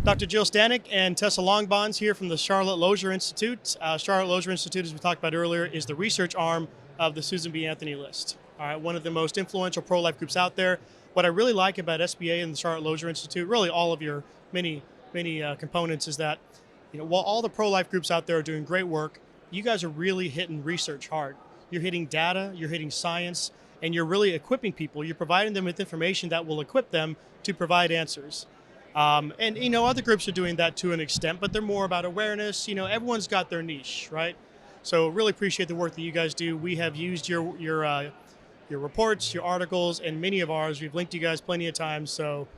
Dr. Jill Stanek and Tessa Longbons here from the Charlotte Lozier Institute. Charlotte Lozier Institute, as we talked about earlier, is the research arm of the Susan B. Anthony list. All right, one of the most influential pro-life groups out there. What I really like about SBA and the Charlotte Lozier Institute, really all of your many components, is that while all the pro-life groups out there are doing great work, you guys are really hitting research hard. You're hitting data, you're hitting science, and you're really equipping people. You're providing them with information that will equip them to provide answers. And other groups are doing that to an extent, but they're more about awareness. Everyone's got their niche, right? So really appreciate the work that you guys do. We have used your reports, your articles, and many of ours. We've linked you guys plenty of times. So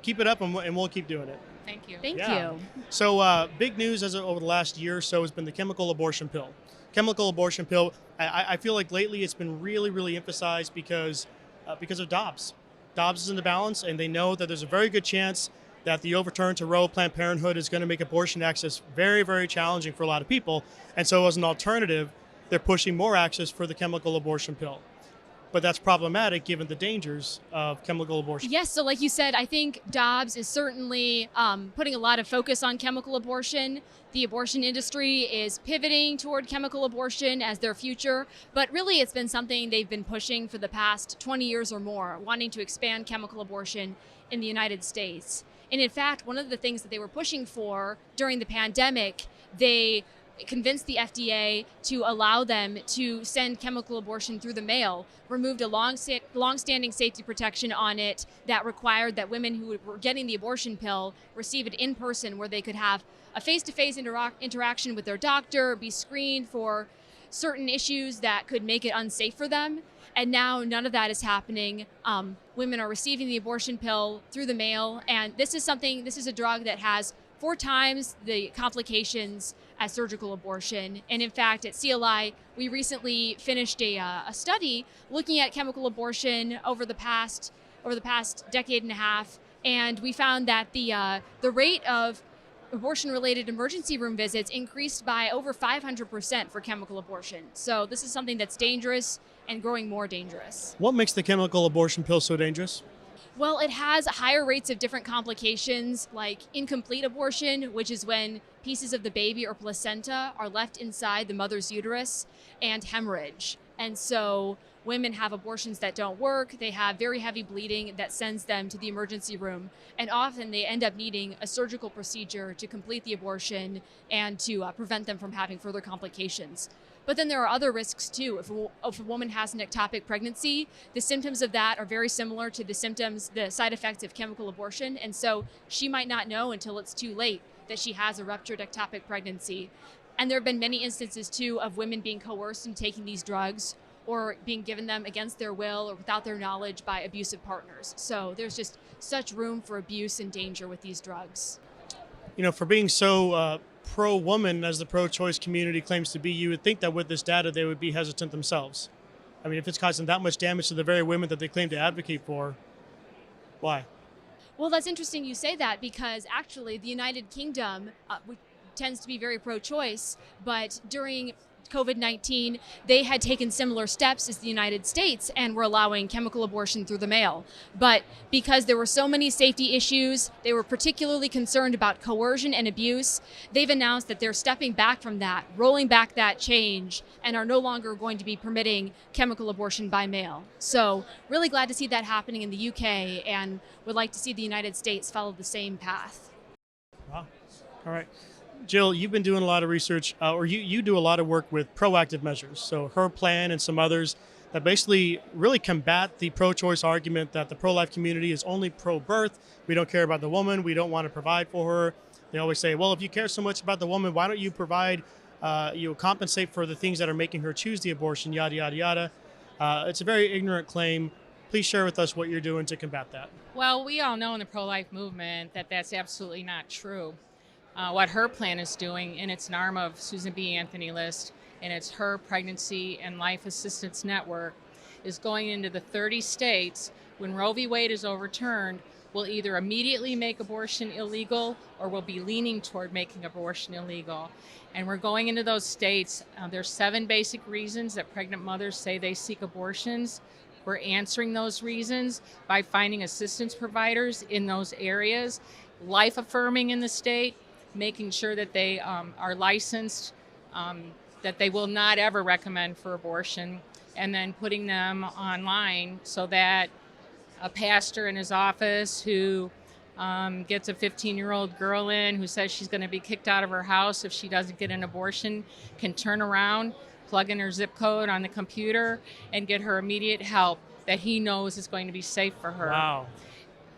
keep it up, and we'll keep doing it. Thank you. Thank you. So big news over the last year or so has been the chemical abortion pill. Chemical abortion pill. I feel like lately it's been really emphasized because of Dobbs. Dobbs is in the balance, and they know that there's a very good chance that the overturn to Roe, Planned Parenthood, is going to make abortion access very challenging for a lot of people. And so as an alternative, they're pushing more access for the chemical abortion pill. But that's problematic given the dangers of chemical abortion. Yes, so like you said, I think Dobbs is certainly putting a lot of focus on chemical abortion. The abortion industry is pivoting toward chemical abortion as their future, but really it's been something they've been pushing for the past 20 years or more, wanting to expand chemical abortion in the United States. And in fact, one of the things that they were pushing for during the pandemic, they convinced the FDA to allow them to send chemical abortion through the mail, removed a long-standing safety protection on it that required that women who were getting the abortion pill receive it in person, where they could have a face-to-face interaction with their doctor, be screened for certain issues that could make it unsafe for them. And now none of that is happening. Women are receiving the abortion pill through the mail, and this is a drug that has 4 times the complications as surgical abortion. And in fact, at CLI, we recently finished a study looking at chemical abortion over the past decade and a half, and we found that the rate of abortion-related emergency room visits increased by over 500% for chemical abortion. So this is something that's dangerous and growing more dangerous. What makes the chemical abortion pill so dangerous? Well, it has higher rates of different complications, like incomplete abortion, which is when pieces of the baby or placenta are left inside the mother's uterus, and hemorrhage. And so women have abortions that don't work. They have very heavy bleeding that sends them to the emergency room. And often they end up needing a surgical procedure to complete the abortion and to prevent them from having further complications. But then there are other risks too. If a woman has an ectopic pregnancy, the symptoms of that are very similar to the side effects of chemical abortion. And so she might not know until it's too late that she has a ruptured ectopic pregnancy. And there have been many instances too of women being coerced into taking these drugs, or being given them against their will or without their knowledge by abusive partners. So there's just such room for abuse and danger with these drugs. For being so pro-woman as the pro-choice community claims to be, you would think that with this data they would be hesitant themselves. I mean, if it's causing that much damage to the very women that they claim to advocate for, why? Well, that's interesting you say that, because actually the United Kingdom tends to be very pro-choice, but during COVID-19, they had taken similar steps as the United States and were allowing chemical abortion through the mail. But because there were so many safety issues, they were particularly concerned about coercion and abuse, they've announced that they're stepping back from that, rolling back that change, and are no longer going to be permitting chemical abortion by mail. So really glad to see that happening in the UK, and would like to see the United States follow the same path. Wow. All right. Jill, you've been doing a lot of research, or you do a lot of work with proactive measures. So her plan and some others that basically really combat the pro-choice argument that the pro-life community is only pro-birth. We don't care about the woman. We don't want to provide for her. They always say, well, if you care so much about the woman, why don't you provide, compensate for the things that are making her choose the abortion, yada, yada, yada. It's a very ignorant claim. Please share with us what you're doing to combat that. Well, we all know in the pro-life movement that that's absolutely not true. What her plan is doing, and it's an arm of Susan B. Anthony list, and it's her Pregnancy and Life Assistance Network, is going into the 30 states when Roe v. Wade is overturned, will either immediately make abortion illegal or will be leaning toward making abortion illegal. And we're going into those states. There's 7 basic reasons that pregnant mothers say they seek abortions. We're answering those reasons by finding assistance providers in those areas. life affirming in the state, making sure that they are licensed, that they will not ever recommend for abortion, and then putting them online so that a pastor in his office who gets a 15-year-old girl in who says she's going to be kicked out of her house if she doesn't get an abortion can turn around, plug in her zip code on the computer, and get her immediate help that he knows is going to be safe for her. Wow.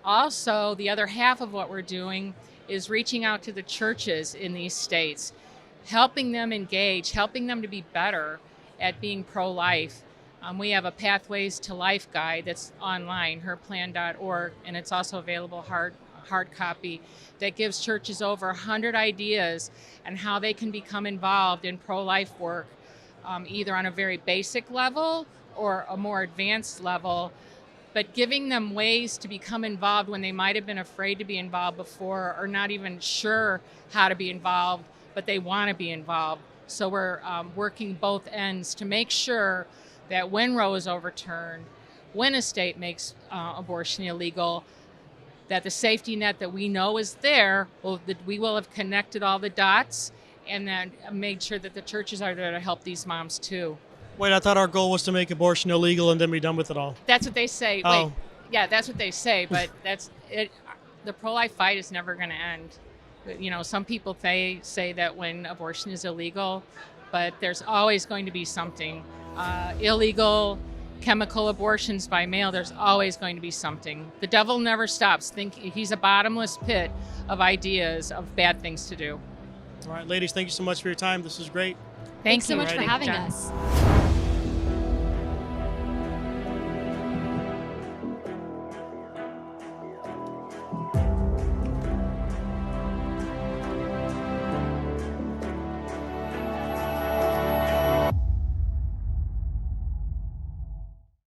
Also, the other half of what we're doing is reaching out to the churches in these states, helping them engage, helping them to be better at being pro-life. We have a Pathways to Life guide that's online, herplan.org, and it's also available hard copy that gives churches over 100 ideas on how they can become involved in pro-life work, either on a very basic level or a more advanced level, but giving them ways to become involved when they might have been afraid to be involved before or not even sure how to be involved, but they want to be involved. So we're working both ends to make sure that when Roe is overturned, when a state makes abortion illegal, that the safety net that we know is there, that we will have connected all the dots and then made sure that the churches are there to help these moms too. Wait, I thought our goal was to make abortion illegal and then be done with it all. That's what they say. Oh. Wait, yeah, that's what they say, but that's it. The pro-life fight is never going to end. You know, some people say that when abortion is illegal, but there's always going to be something. Illegal chemical abortions by mail, there's always going to be something. The devil never stops. He's a bottomless pit of ideas of bad things to do. All right, ladies, thank you so much for your time. This was great. Thanks so much for Thank you, having John. us.